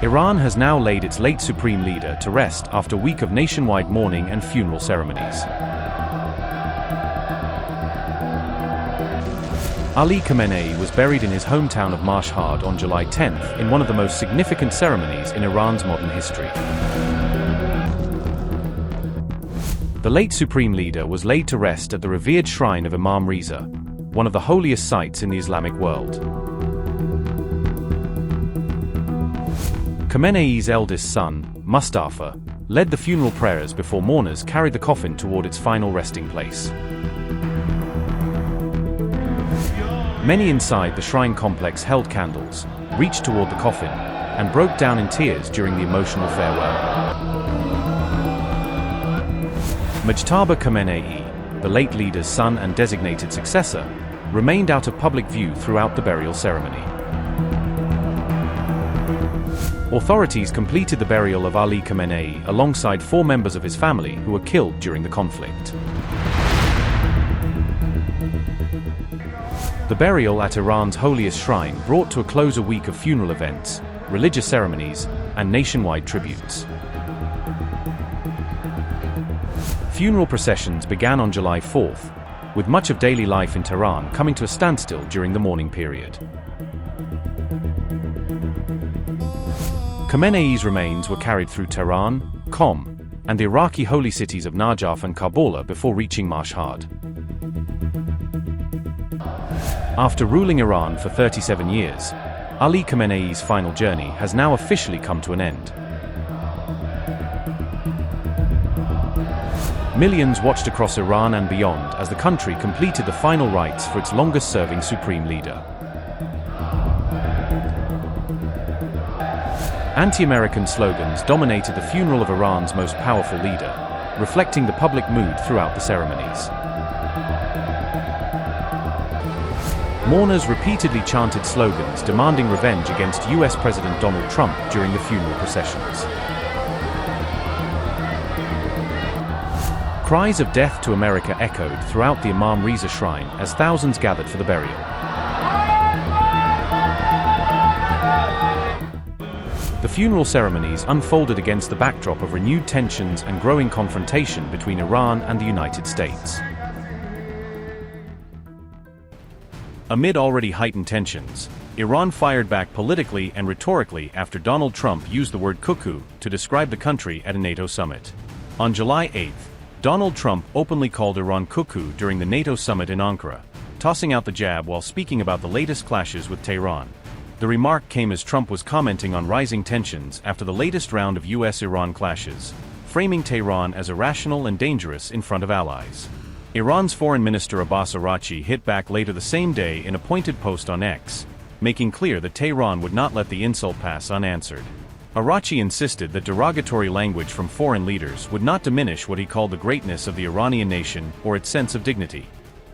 Iran has now laid its late supreme leader to rest after a week of nationwide mourning and funeral ceremonies. Ali Khamenei was buried in his hometown of Mashhad on July 10th in one of the most significant ceremonies in Iran's modern history. The late supreme leader was laid to rest at the revered shrine of Imam Reza, one of the holiest sites in the Islamic world. Khamenei's eldest son, Mustafa, led the funeral prayers before mourners carried the coffin toward its final resting place. Many inside the shrine complex held candles, reached toward the coffin, and broke down in tears during the emotional farewell. Mujtaba Khamenei, the late leader's son and designated successor, remained out of public view throughout the burial ceremony. Authorities completed the burial of Ali Khamenei alongside 4 members of his family who were killed during the conflict. The burial at Iran's holiest shrine brought to a close a week of funeral events, religious ceremonies, and nationwide tributes. Funeral processions began on July 4th, with much of daily life in Tehran coming to a standstill during the mourning period. Khamenei's remains were carried through Tehran, Qom, and the Iraqi holy cities of Najaf and Kabul before reaching Mashhad. After ruling Iran for 37 years, Ali Khamenei's final journey has now officially come to an end. Millions watched across Iran and beyond as the country completed the final rites for its longest-serving supreme leader. Anti-American slogans dominated the funeral of Iran's most powerful leader, reflecting the public mood throughout the ceremonies. Mourners repeatedly chanted slogans demanding revenge against U.S. President Donald Trump during the funeral processions. Cries of "Death to America" echoed throughout the Imam Reza Shrine as thousands gathered for the burial. The funeral ceremonies unfolded against the backdrop of renewed tensions and growing confrontation between Iran and the United States. Amid already heightened tensions, Iran fired back politically and rhetorically after Donald Trump used the word cuckoo to describe the country at a NATO summit. On July 8th, Donald Trump openly called Iran cuckoo during the NATO summit in Ankara, tossing out the jab while speaking about the latest clashes with Tehran. The remark came as Trump was commenting on rising tensions after the latest round of U.S.-Iran clashes, framing Tehran as irrational and dangerous in front of allies. Iran's Foreign Minister Abbas Araghchi hit back later the same day in a pointed post on X, making clear that Tehran would not let the insult pass unanswered. Araghchi insisted that derogatory language from foreign leaders would not diminish what he called the greatness of the Iranian nation or its sense of dignity.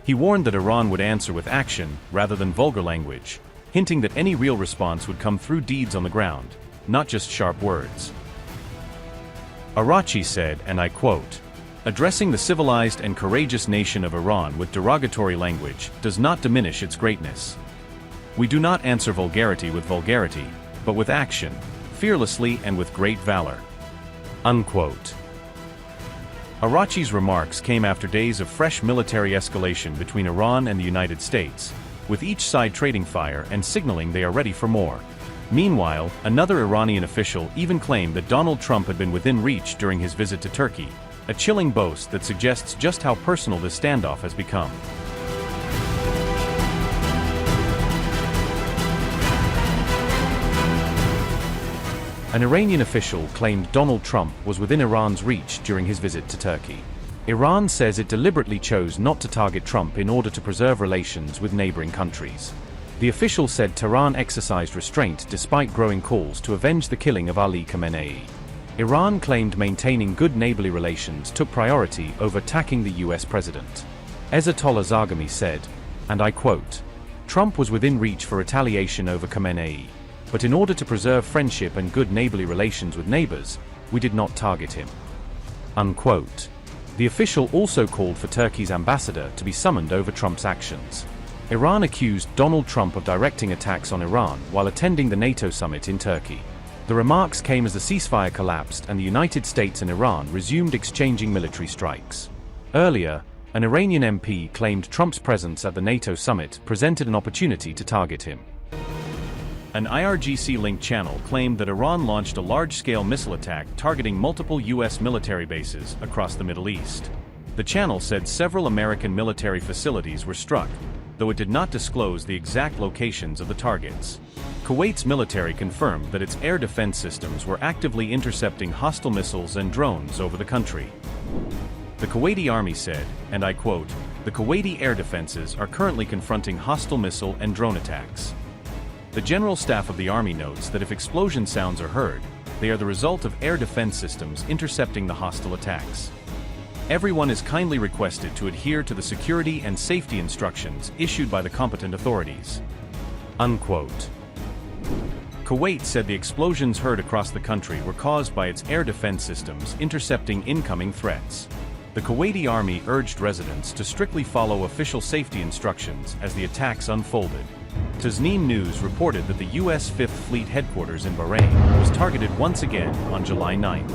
He warned that Iran would answer with action rather than vulgar language, hinting that any real response would come through deeds on the ground, not just sharp words. Araghchi said, and I quote, "Addressing the civilized and courageous nation of Iran with derogatory language does not diminish its greatness. We do not answer vulgarity with vulgarity, but with action, fearlessly and with great valor." Unquote. Araghchi's remarks came after days of fresh military escalation between Iran and the United States, with each side trading fire and signaling they are ready for more. Meanwhile, another Iranian official even claimed that Donald Trump had been within reach during his visit to Turkey, a chilling boast that suggests just how personal this standoff has become. An Iranian official claimed Donald Trump was within Iran's reach during his visit to Turkey. Iran says it deliberately chose not to target Trump in order to preserve relations with neighboring countries. The official said Tehran exercised restraint despite growing calls to avenge the killing of Ali Khamenei. Iran claimed maintaining good neighborly relations took priority over attacking the U.S. president. Ayatollah Zaghami said, and I quote, "Trump was within reach for retaliation over Khamenei, but in order to preserve friendship and good neighborly relations with neighbors, we did not target him." Unquote. The official also called for Turkey's ambassador to be summoned over Trump's actions. Iran accused Donald Trump of directing attacks on Iran while attending the NATO summit in Turkey. The remarks came as the ceasefire collapsed and the United States and Iran resumed exchanging military strikes. Earlier, an Iranian MP claimed Trump's presence at the NATO summit presented an opportunity to target him. An IRGC-linked channel claimed that Iran launched a large-scale missile attack targeting multiple U.S. military bases across the Middle East. The channel said several American military facilities were struck, though it did not disclose the exact locations of the targets. Kuwait's military confirmed that its air defense systems were actively intercepting hostile missiles and drones over the country. The Kuwaiti army said, and I quote, "The Kuwaiti air defenses are currently confronting hostile missile and drone attacks." The General Staff of the Army notes that if explosion sounds are heard, they are the result of air defense systems intercepting the hostile attacks. Everyone is kindly requested to adhere to the security and safety instructions issued by the competent authorities. Unquote. Kuwait said the explosions heard across the country were caused by its air defense systems intercepting incoming threats. The Kuwaiti army urged residents to strictly follow official safety instructions as the attacks unfolded. Tasneem News reported that the U.S. Fifth Fleet headquarters in Bahrain was targeted once again on July 9th.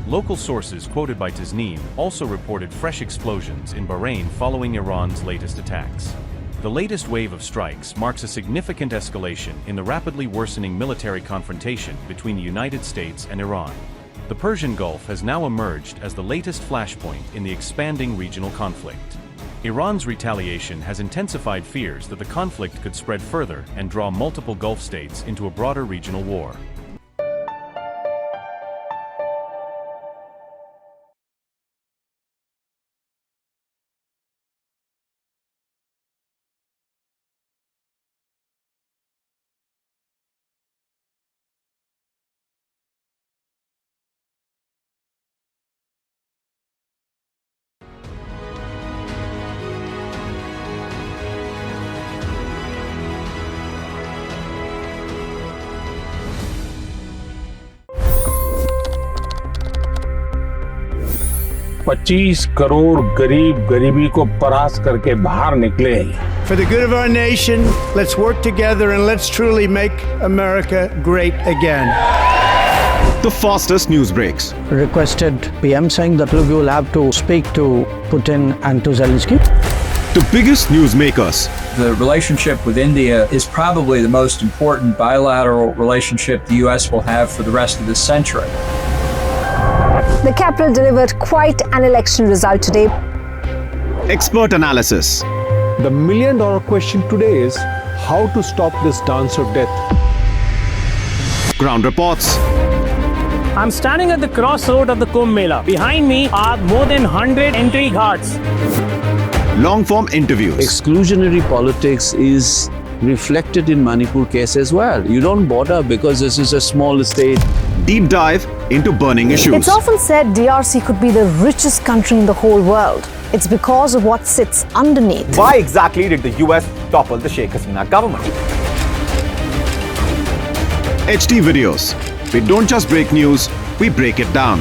Local sources quoted by Tasneem also reported fresh explosions in Bahrain following Iran's latest attacks. The latest wave of strikes marks a significant escalation in the rapidly worsening military confrontation between the United States and Iran. The Persian Gulf has now emerged as the latest flashpoint in the expanding regional conflict. Iran's retaliation has intensified fears that the conflict could spread further and draw multiple Gulf states into a broader regional war. $25 crore गरीब गरीबी को परास्त करके बाहर निकले। For the good of our nation, let's work together and let's truly make America great again. The fastest news breaks. Requested PM saying that look, you will have to speak to Putin and to Zelensky. The biggest news makers. The relationship with India is probably the most important bilateral relationship the U.S. will have for the rest of this century. The capital delivered quite an election result today. Expert analysis. The million-dollar question today is how to stop this dance of death. Ground reports. I'm standing at the crossroad of the Kumbh Mela. Behind me are more than 100 entry guards. Long-form interviews. Exclusionary politics is reflected in Manipur case as well. You don't bother because this is a small state. Deep dive into burning issues. It's often said DRC could be the richest country in the whole world. It's because of what sits underneath. Why exactly did the US topple the Sheikh Hasina government? HT videos. We don't just break news, we break it down.